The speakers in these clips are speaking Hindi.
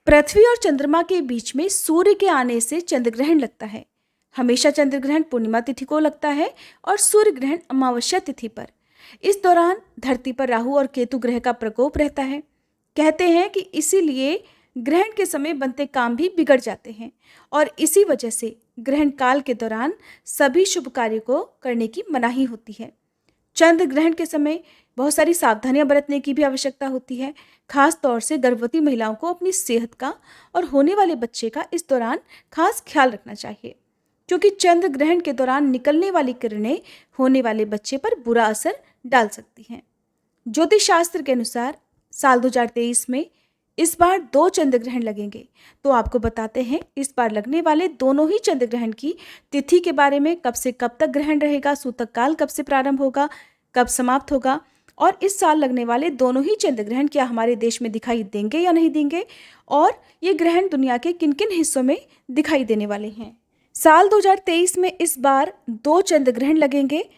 पृथ्वी और चंद्रमा के बीच में सूर्य के आने से चंद्र ग्रहण लगता है। हमेशा चंद्र ग्रहण पूर्णिमा तिथि को लगता है और सूर्य ग्रहण अमावस्या तिथि पर। इस दौरान धरती पर राहु और केतु ग्रह का प्रकोप रहता है। कहते हैं कि इसीलिए ग्रहण के समय बनते काम भी बिगड़ जाते हैं और इसी वजह से ग्रहण काल के दौरान सभी शुभ कार्य को करने की मनाही होती है। चंद्र ग्रहण के समय बहुत सारी सावधानियां बरतने की भी आवश्यकता होती है। खास तौर से गर्भवती महिलाओं को अपनी सेहत का और होने वाले बच्चे का इस दौरान खास ख्याल रखना चाहिए, क्योंकि चंद्र ग्रहण के दौरान निकलने वाली किरणें होने वाले बच्चे पर बुरा असर डाल सकती हैं। ज्योतिष शास्त्र के अनुसार साल 2023 में इस बार 2 चंद्र ग्रहण लगेंगे। तो आपको बताते हैं इस बार लगने वाले दोनों ही चंद्र ग्रहण की तिथि के बारे में, कब से कब तक ग्रहण रहेगा, सूतक काल कब से प्रारंभ होगा, कब समाप्त होगा, और इस साल लगने वाले दोनों ही चंद्र ग्रहण क्या हमारे देश में दिखाई देंगे या नहीं देंगे, और ये ग्रहण दुनिया के किन किन हिस्सों में दिखाई देने वाले हैं। साल 2023 में इस बार 2 चंद्र ग्रहण लगेंगे,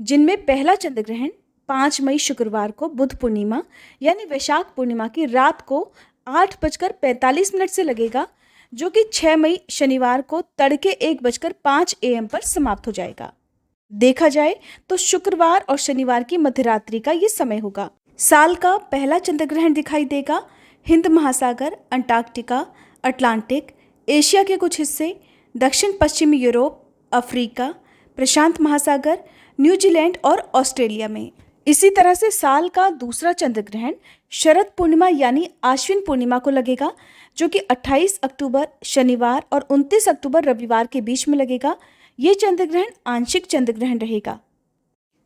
जिनमें पहला चंद्र ग्रहण 5 मई शुक्रवार को बुध पूर्णिमा यानी वैशाख पूर्णिमा की रात को 8:45 से लगेगा, जो कि 6 मई शनिवार को तड़के 1:05 AM पर समाप्त हो जाएगा। देखा जाए तो शुक्रवार और शनिवार की मध्यरात्रि का ये समय होगा। साल का पहला चंद्र ग्रहण दिखाई देगा हिंद महासागर, अंटार्कटिका, अटलांटिक, एशिया के कुछ हिस्से, दक्षिण पश्चिमी यूरोप, अफ्रीका, प्रशांत महासागर, न्यूजीलैंड और ऑस्ट्रेलिया में। इसी तरह से साल का दूसरा चंद्र ग्रहण शरद पूर्णिमा यानी आश्विन पूर्णिमा को लगेगा, जो कि 28 अक्टूबर शनिवार और 29 अक्टूबर रविवार के बीच में लगेगा। ये चंद्र ग्रहण आंशिक चंद्र ग्रहण रहेगा।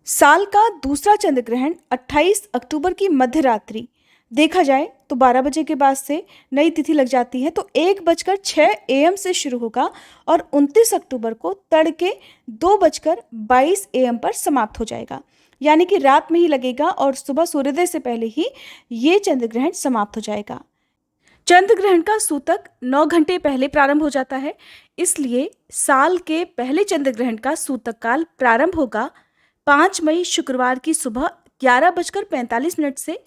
साल का दूसरा चंद्र ग्रहण 28 अक्टूबर की मध्यरात्रि देखा जाए तो 12 बजे के बाद से नई तिथि लग जाती है, तो 1:06 AM से शुरू होगा और 29 अक्टूबर को तड़के 2:22 AM पर समाप्त हो जाएगा, यानी कि रात में ही लगेगा और सुबह सूर्योदय से पहले ही ये चंद्र ग्रहण समाप्त हो जाएगा। चंद्र ग्रहण का सूतक 9 घंटे पहले प्रारंभ हो जाता है, इसलिए साल के पहले चंद्र ग्रहण का सूतक काल प्रारंभ होगा 5 मई शुक्रवार की सुबह 11:45 से,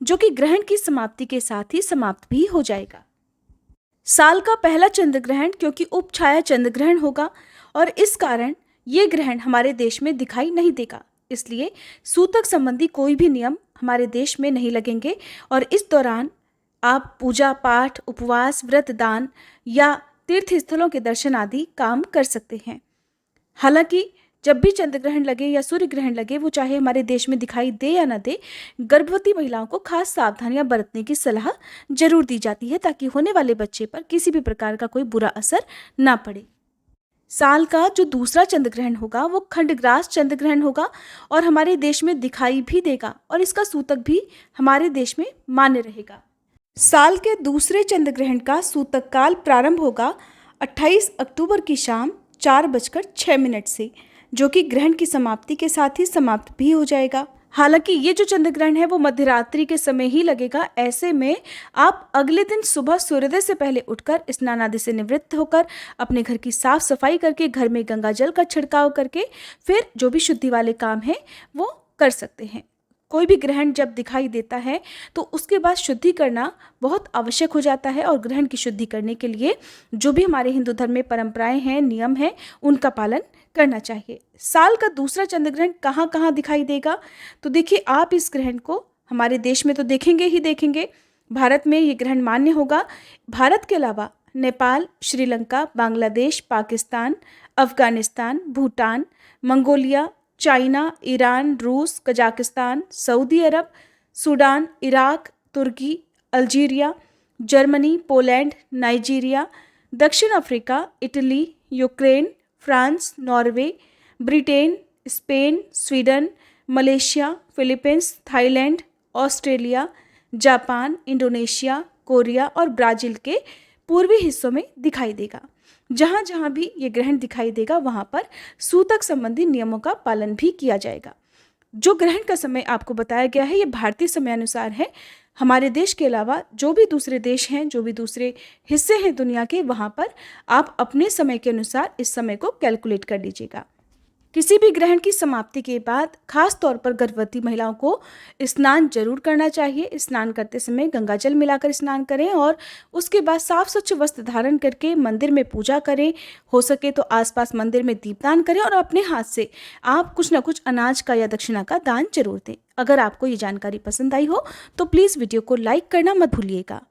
जो कि ग्रहण की समाप्ति के साथ ही समाप्त भी हो जाएगा। साल का पहला चंद्र ग्रहण क्योंकि उपछाया चंद्र ग्रहण होगा और इस कारण ये ग्रहण हमारे देश में दिखाई नहीं देगा, इसलिए सूतक संबंधी कोई भी नियम हमारे देश में नहीं लगेंगे और इस दौरान आप पूजा पाठ, उपवास, व्रत, दान या तीर्थ स्थलों के दर्शन आदि काम कर सकते हैं। हालांकि जब भी चंद्र ग्रहण लगे या सूर्य ग्रहण लगे, वो चाहे हमारे देश में दिखाई दे या ना दे, गर्भवती महिलाओं को खास सावधानियां बरतने की सलाह जरूर दी जाती है, ताकि होने वाले बच्चे पर किसी भी प्रकार का कोई बुरा असर ना पड़े। साल का जो दूसरा चंद्र ग्रहण होगा वो खंडग्रास चंद्र ग्रहण होगा और हमारे देश में दिखाई भी देगा और इसका सूतक भी हमारे देश में मान्य रहेगा। साल के दूसरे चंद्र ग्रहण का सूतक काल प्रारंभ होगा 28 अक्टूबर की शाम 4:06 से, जो कि ग्रहण की समाप्ति के साथ ही समाप्त भी हो जाएगा। हालांकि ये जो चंद्र ग्रहण है वो मध्यरात्रि के समय ही लगेगा। ऐसे में आप अगले दिन सुबह सूर्योदय से पहले उठकर स्नान आदि से निवृत्त होकर अपने घर की साफ सफाई करके, घर में गंगा जल का छिड़काव करके फिर जो भी शुद्धि वाले काम है वो कर सकते हैं। कोई भी ग्रहण जब दिखाई देता है तो उसके बाद शुद्धि करना बहुत आवश्यक हो जाता है और ग्रहण की शुद्धि करने के लिए जो भी हमारे हिंदू धर्म में परंपराएं हैं, नियम हैं, उनका पालन करना चाहिए। साल का दूसरा चंद्र ग्रहण कहाँ कहाँ दिखाई देगा, तो देखिए आप इस ग्रहण को हमारे देश में तो देखेंगे ही देखेंगे। भारत में ये ग्रहण मान्य होगा। भारत के अलावा Nepal, Sri Lanka, Bangladesh, Pakistan, Afghanistan, Bhutan, Mongolia, China, Iran, रूस, कजाकिस्तान, सऊदी अरब, सूडान, इराक, तुर्की, अल्जीरिया, जर्मनी, पोलैंड, नाइजीरिया, दक्षिण Africa, Italy, Ukraine, France, Norway, Britain, Spain, Sweden, Malaysia, Philippines, Thailand, Australia, Japan, Indonesia, Korea और ब्राज़ील के पूर्वी हिस्सों में दिखाई देगा। जहाँ जहाँ भी ये ग्रहण दिखाई देगा वहाँ पर सूतक संबंधी नियमों का पालन भी किया जाएगा। जो ग्रहण का समय आपको बताया गया है ये भारतीय समय अनुसार है। हमारे देश के अलावा जो भी दूसरे देश हैं, जो भी दूसरे हिस्से हैं दुनिया के, वहाँ पर आप अपने समय के अनुसार इस समय को कैलकुलेट कर लीजिएगा। किसी भी ग्रहण की समाप्ति के बाद खास तौर पर गर्भवती महिलाओं को स्नान जरूर करना चाहिए। स्नान करते समय गंगा जल मिलाकर स्नान करें और उसके बाद साफ स्वच्छ वस्त्र धारण करके मंदिर में पूजा करें। हो सके तो आसपास मंदिर में दीपदान करें और अपने हाथ से आप कुछ न कुछ अनाज का या दक्षिणा का दान जरूर दें। अगर आपको ये जानकारी पसंद आई हो तो प्लीज़ वीडियो को लाइक करना मत भूलिएगा।